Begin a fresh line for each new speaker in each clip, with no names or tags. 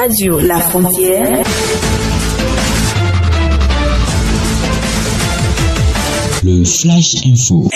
Radio La Frontière.
Le Flash Info.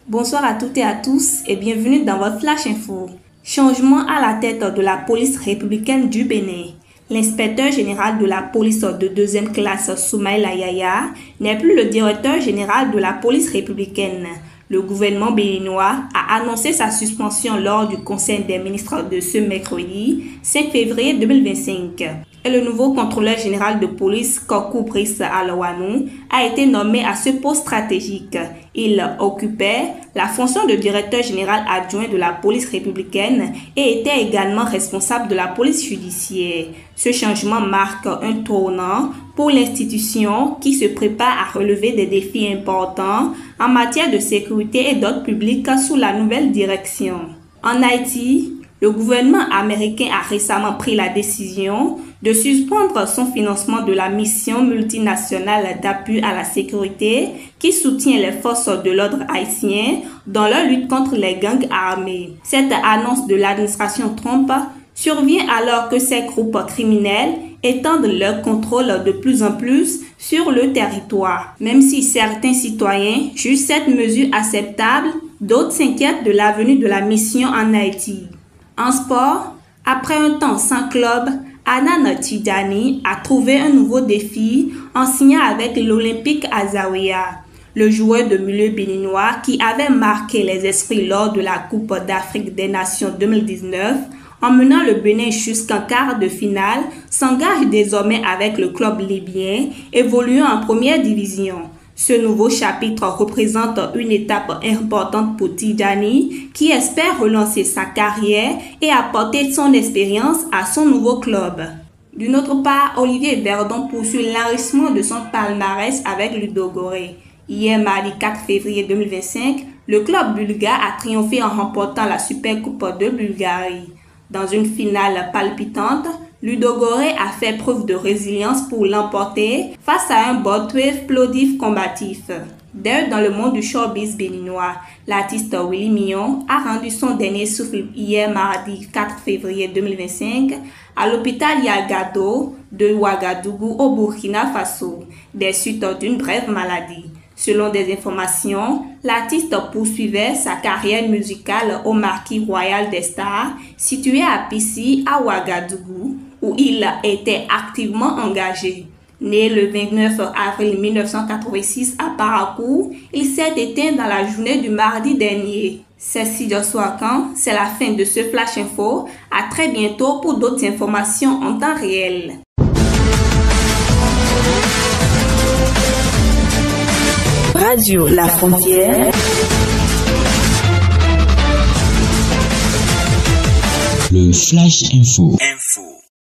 Bonsoir à toutes et à tous et bienvenue dans votre Flash Info. Changement à la tête de la police républicaine du Bénin. L'inspecteur général de la police de deuxième classe, Soumaïla Yaya, n'est plus le directeur général de la police républicaine. Le gouvernement béninois a annoncé sa suspension lors du Conseil des ministres de ce mercredi 5 février 2025. Et le nouveau contrôleur général de police, Kokou Brice Alawanou, a été nommé à ce poste stratégique. Il occupait la fonction de directeur général adjoint de la police républicaine et était également responsable de la police judiciaire. Ce changement marque un tournant pour l'institution qui se prépare à relever des défis importants en matière de sécurité et d'ordre public sous la nouvelle direction. En Haïti, le gouvernement américain a récemment pris la décision de suspendre son financement de la mission multinationale d'appui à la sécurité qui soutient les forces de l'ordre haïtien dans leur lutte contre les gangs armés. Cette annonce de l'administration Trump survient alors que ces groupes criminels étendent leur contrôle de plus en plus sur le territoire. Même si certains citoyens jugent cette mesure acceptable, d'autres s'inquiètent de l'avenir de la mission en Haïti. En sport, après un temps sans club, Anan Tidjani a trouvé un nouveau défi en signant avec l'Olympique Azaouia. Le joueur de milieu béninois qui avait marqué les esprits lors de la Coupe d'Afrique des Nations 2019, en menant le Bénin jusqu'en quart de finale, s'engage désormais avec le club libyen, évoluant en première division. Ce nouveau chapitre représente une étape importante pour Tidjani qui espère relancer sa carrière et apporter son expérience à son nouveau club. D'une autre part, Olivier Verdon poursuit l'enrichissement de son palmarès avec Ludogorets. Hier, mardi 4 février 2025, le club bulgare a triomphé en remportant la Supercoupe de Bulgarie. Dans une finale palpitante, Ludogorets a fait preuve de résilience pour l'emporter face à un Botville Plovdiv combatif. D'ailleurs, dans le monde du showbiz béninois, l'artiste Willy Mignon a rendu son dernier souffle hier mardi 4 février 2025 à l'hôpital Yagado de Ouagadougou au Burkina Faso, des suites d'une brève maladie. Selon des informations, l'artiste poursuivait sa carrière musicale au Marquis Royal des Stars, situé à Pissi, à Ouagadougou, où il était activement engagé. Né le 29 avril 1986 à Parakou, il s'est éteint dans la journée du mardi dernier. C'est Sidio Souakan, c'est la fin de ce Flash Info. À très bientôt pour d'autres informations en temps réel.
Radio La Frontière.
Le Flash Info.